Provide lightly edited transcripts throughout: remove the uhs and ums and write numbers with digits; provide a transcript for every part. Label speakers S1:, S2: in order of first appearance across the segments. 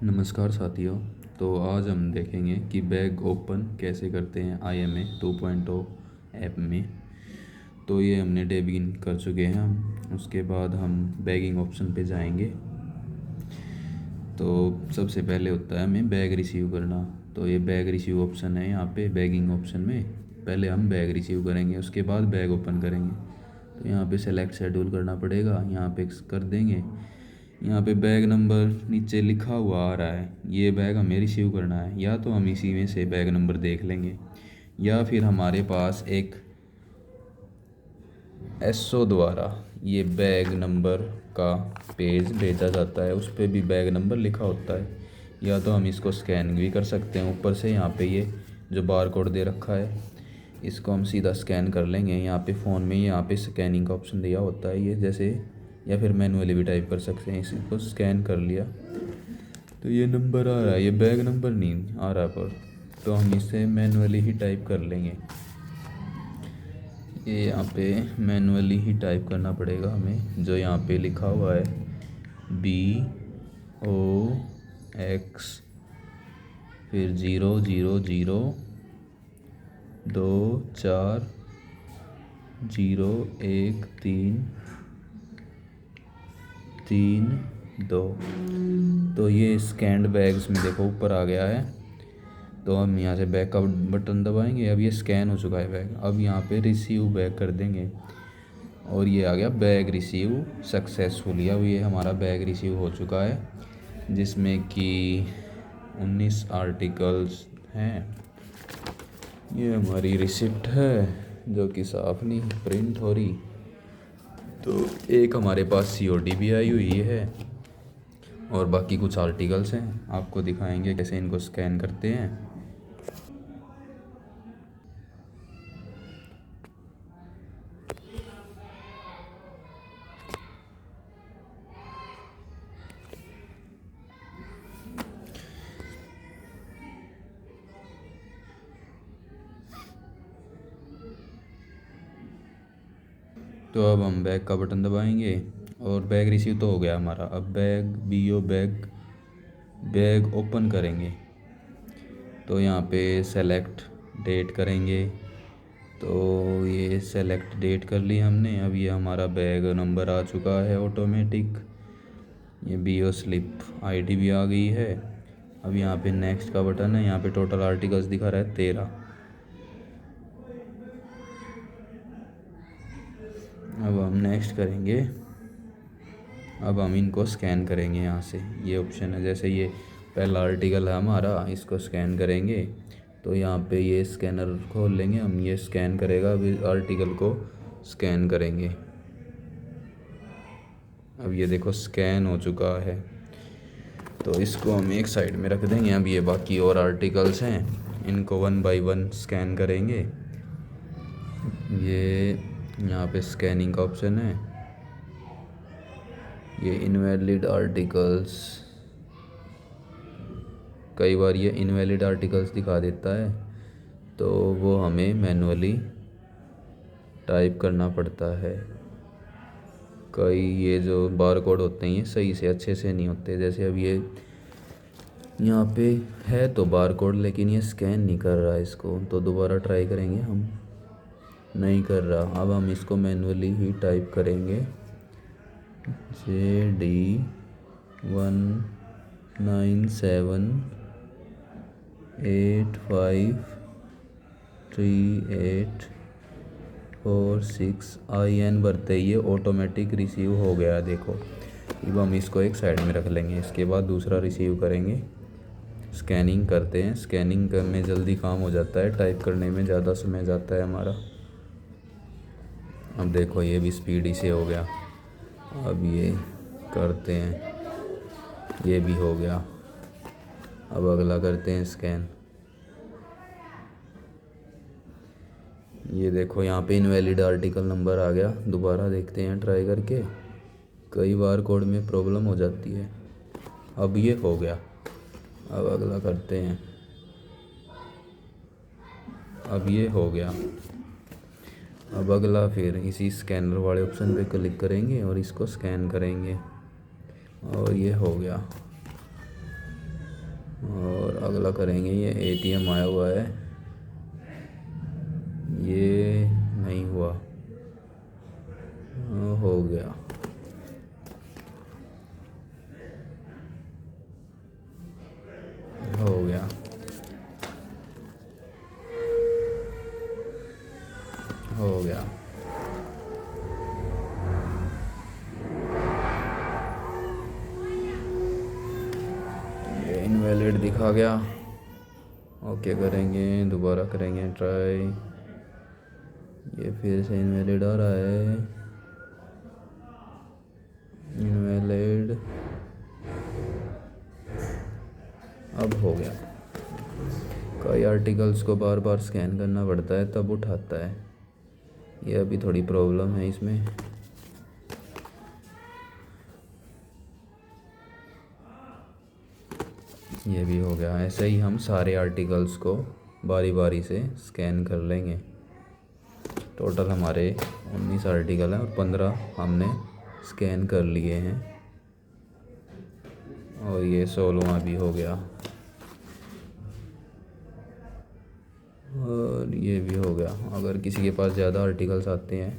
S1: नमस्कार साथियों। तो आज हम देखेंगे कि बैग ओपन कैसे करते हैं IMA 2.0 ऐप में। तो ये हमने डेबिन कर चुके हैं हम। उसके बाद हम बैगिंग ऑप्शन पे जाएंगे। तो सबसे पहले होता है हमें बैग रिसीव करना। तो ये बैग रिसीव ऑप्शन है यहाँ पे बैगिंग ऑप्शन में। पहले हम बैग रिसीव करेंगे, उसके बाद बैग ओपन करेंगे। तो यहाँ पे सेलेक्ट शेड्यूल करना पड़ेगा, यहाँ पे कर देंगे। यहाँ पे बैग नंबर नीचे लिखा हुआ आ रहा है, ये बैग हमें रिसीव करना है। या तो हम इसी में से बैग नंबर देख लेंगे, या फिर हमारे पास एक SO द्वारा ये बैग नंबर का पेज भेजा जाता है, उस पर भी बैग नंबर लिखा होता है। या तो हम इसको स्कैन भी कर सकते हैं ऊपर से। यहाँ पे ये जो बार कोड दे रखा है, इसको हम सीधा स्कैन कर लेंगे। यहाँ पे फ़ोन में यहाँ पे स्कैनिंग का ऑप्शन दिया होता है ये जैसे, या फिर मैनुअली भी टाइप कर सकते हैं। इसको स्कैन कर लिया तो ये नंबर आ रहा है, ये बैग नंबर नहीं आ रहा पर, तो हम इसे मैनुअली ही टाइप कर लेंगे। ये यहाँ पे मैनुअली ही टाइप करना पड़ेगा हमें, जो यहाँ पे लिखा हुआ है BOX फिर 00024013332। तो ये स्कैंड बैग्स में देखो ऊपर आ गया है। तो हम यहाँ से बैग का बटन दबाएंगे, अब ये स्कैन हो चुका है बैग। अब यहाँ पे रिसीव बैग कर देंगे और ये आ गया बैग रिसीव सक्सेसफुली। अब ये हमारा बैग रिसीव हो चुका है, जिसमें कि 19 आर्टिकल्स हैं। ये हमारी रिसिप्ट है जो कि साफ नहीं प्रिंट हो रही। तो एक हमारे पास COD भी आई हुई है और बाकी कुछ आर्टिकल्स हैं। आपको दिखाएंगे कैसे इनको स्कैन करते हैं। तो अब हम बैग का बटन दबाएंगे और बैग रिसीव तो हो गया हमारा। अब बैग ओपन करेंगे। तो यहाँ पे सेलेक्ट डेट करेंगे। तो ये सेलेक्ट डेट कर ली हमने। अब ये हमारा बैग नंबर आ चुका है ऑटोमेटिक। ये BO स्लिप ID भी आ गई है। अब यहाँ पे नेक्स्ट का बटन है, यहाँ पे टोटल आर्टिकल्स दिखा रहा है 13। अब हम नेक्स्ट करेंगे। अब हम इनको स्कैन करेंगे यहाँ से, ये ऑप्शन है। जैसे ये पहला आर्टिकल है हमारा, इसको स्कैन करेंगे। तो यहाँ पे ये स्कैनर खोल लेंगे हम, ये स्कैन करेगा। अब इस आर्टिकल को स्कैन करेंगे। अब ये देखो स्कैन हो चुका है। तो इसको हम एक साइड में रख देंगे। अब ये बाकी और आर्टिकल्स हैं, इनको 1 बाय 1 स्कैन करेंगे। ये यहाँ पे स्कैनिंग का ऑप्शन है। ये इनवैलिड आर्टिकल्स, कई बार ये इनवैलिड आर्टिकल्स दिखा देता है, तो वो हमें मैनुअली टाइप करना पड़ता है। कई ये जो बार कोड होते हैं ये सही से अच्छे से नहीं होते। जैसे अब ये यहाँ पे है तो बार कोड, लेकिन ये स्कैन नहीं कर रहा है इसको, तो दोबारा ट्राई करेंगे हम। नहीं कर रहा। अब हम इसको मैनुअली ही टाइप करेंगे, JD19783846IN भरते ही ये ऑटोमेटिक रिसीव हो गया। देखो अब हम इसको एक साइड में रख लेंगे। इसके बाद दूसरा रिसीव करेंगे। स्कैनिंग करते हैं। स्कैनिंग करने जल्दी काम हो जाता है, टाइप करने में ज़्यादा समय जाता है हमारा। अब देखो ये भी स्पीडी से हो गया। अब ये करते हैं, ये भी हो गया। अब अगला करते हैं स्कैन। ये देखो यहाँ पे इनवैलिड आर्टिकल नंबर आ गया। दोबारा देखते हैं ट्राई करके, कई बार कोड में प्रॉब्लम हो जाती है। अब ये हो गया। अब अगला करते हैं। अब ये हो गया। अब अगला फिर इसी स्कैनर वाले ऑप्शन पे क्लिक करेंगे और इसको स्कैन करेंगे और ये हो गया। और अगला करेंगे, ये एटीएम आया हुआ है, ये नहीं हुआ। हो गया। हो गया। हो गया। ये इनवैलिड दिखा गया। ओके करेंगे, दोबारा करेंगे ट्राई। ये फिर से इनवैलिड आ रहा है। इनवैलिड। अब हो गया। कई आर्टिकल्स को बार बार स्कैन करना पड़ता है तब उठाता है। ये अभी थोड़ी प्रॉब्लम है इसमें। ये भी हो गया। ऐसे ही हम सारे आर्टिकल्स को बारी बारी से स्कैन कर लेंगे। टोटल हमारे 19 आर्टिकल हैं और 15 हमने स्कैन कर लिए हैं, और ये 16वां भी हो गया, और ये भी हो गया। अगर किसी के पास ज़्यादा आर्टिकल्स आते हैं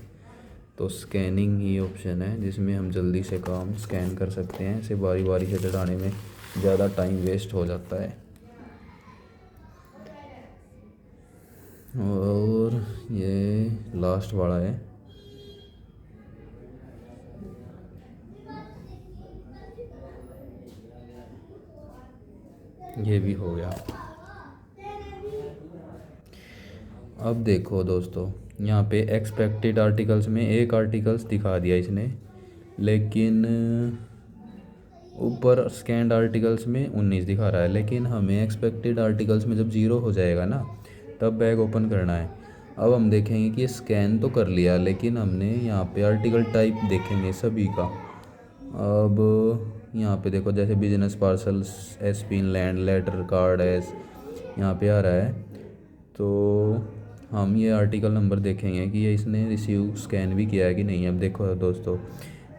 S1: तो स्कैनिंग ही ऑप्शन है जिसमें हम जल्दी से काम स्कैन कर सकते हैं। इसे बारी बारी से चढ़ाने में ज़्यादा टाइम वेस्ट हो जाता है। और ये लास्ट वाला है। ये भी हो गया। अब देखो दोस्तों, यहाँ पे एक्सपेक्टेड आर्टिकल्स में एक आर्टिकल्स दिखा दिया इसने, लेकिन ऊपर स्कैंड आर्टिकल्स में 19 दिखा रहा है। लेकिन हमें एक्सपेक्टेड आर्टिकल्स में जब 0 हो जाएगा ना, तब बैग ओपन करना है। अब हम देखेंगे कि स्कैन तो कर लिया, लेकिन हमने यहाँ पे आर्टिकल टाइप देखेंगे सभी का। अब यहाँ पे देखो, जैसे business parcels, SP inland, letter cards यहाँ पे आ रहा है। तो हम ये आर्टिकल नंबर देखेंगे कि ये इसने रिसीव स्कैन भी किया है कि नहीं। अब देखो दोस्तों,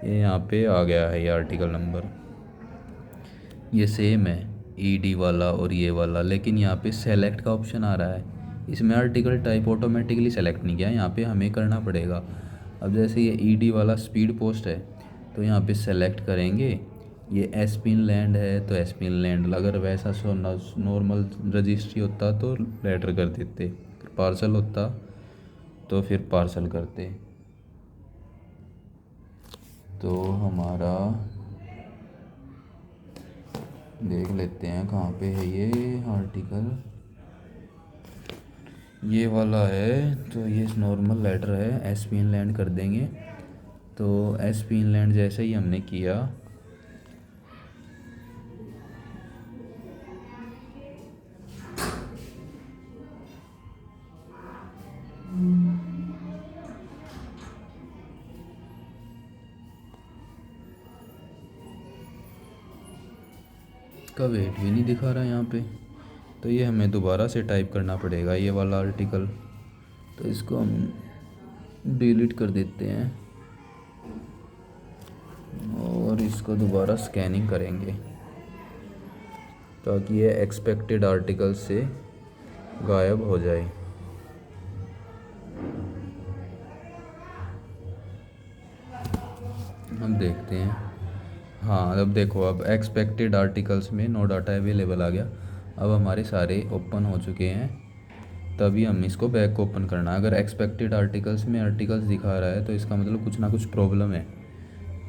S1: ये यहाँ पे आ गया है ये आर्टिकल नंबर, ये सेम है ईडी वाला और ये वाला, लेकिन यहाँ पे सेलेक्ट का ऑप्शन आ रहा है। इसमें आर्टिकल टाइप ऑटोमेटिकली सेलेक्ट नहीं किया, यहाँ पे हमें करना पड़ेगा। अब जैसे ये ईडी वाला स्पीड पोस्ट है, तो यहाँ पे सेलेक्ट करेंगे। ये एसपी इंलैंड है तो एसपी इंलैंड, अगर वैसा नॉर्मल रजिस्ट्री होता तो लेटर कर देते, पार्सल होता तो फिर पार्सल करते। तो हमारा देख लेते हैं कहाँ पे है ये आर्टिकल। ये वाला है, तो ये नॉर्मल लेटर है, एसपी इंलैंड कर देंगे। तो एसपी इंलैंड जैसे ही हमने किया, का वेट भी नहीं दिखा रहा यहाँ पे, तो ये हमें दोबारा से टाइप करना पड़ेगा ये वाला आर्टिकल। तो इसको हम डिलीट कर देते हैं और इसको दोबारा स्कैनिंग करेंगे ताकि ये एक्सपेक्टेड आर्टिकल से गायब हो जाए। हम देखते हैं। हाँ, अब देखो, अब एक्सपेक्टेड आर्टिकल्स में नो डाटा अवेलेबल आ गया। अब हमारे सारे ओपन हो चुके हैं, तभी हम इसको बैक को ओपन करना है। अगर एक्सपेक्टेड आर्टिकल्स में आर्टिकल्स दिखा रहा है तो इसका मतलब कुछ ना कुछ प्रॉब्लम है।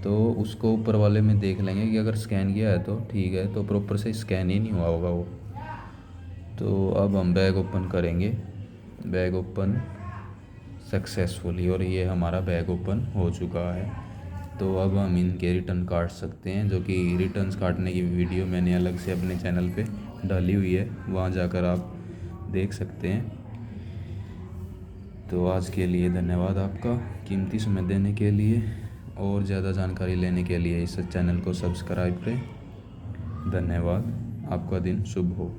S1: तो उसको ऊपर वाले में देख लेंगे कि अगर स्कैन किया है तो ठीक है, तो प्रॉपर से स्कैन ही नहीं हुआ होगा वो। तो अब हम बैग ओपन करेंगे, बैग ओपन सक्सेसफुली, और ये हमारा बैग ओपन हो चुका है। तो अब हम इनके रिटर्न काट सकते हैं, जो कि रिटर्न्स काटने की वीडियो मैंने अलग से अपने चैनल पे डाली हुई है, वहाँ जाकर आप देख सकते हैं। तो आज के लिए धन्यवाद आपका, कीमती समय देने के लिए। और ज़्यादा जानकारी लेने के लिए इस चैनल को सब्सक्राइब करें। धन्यवाद। आपका दिन शुभ हो।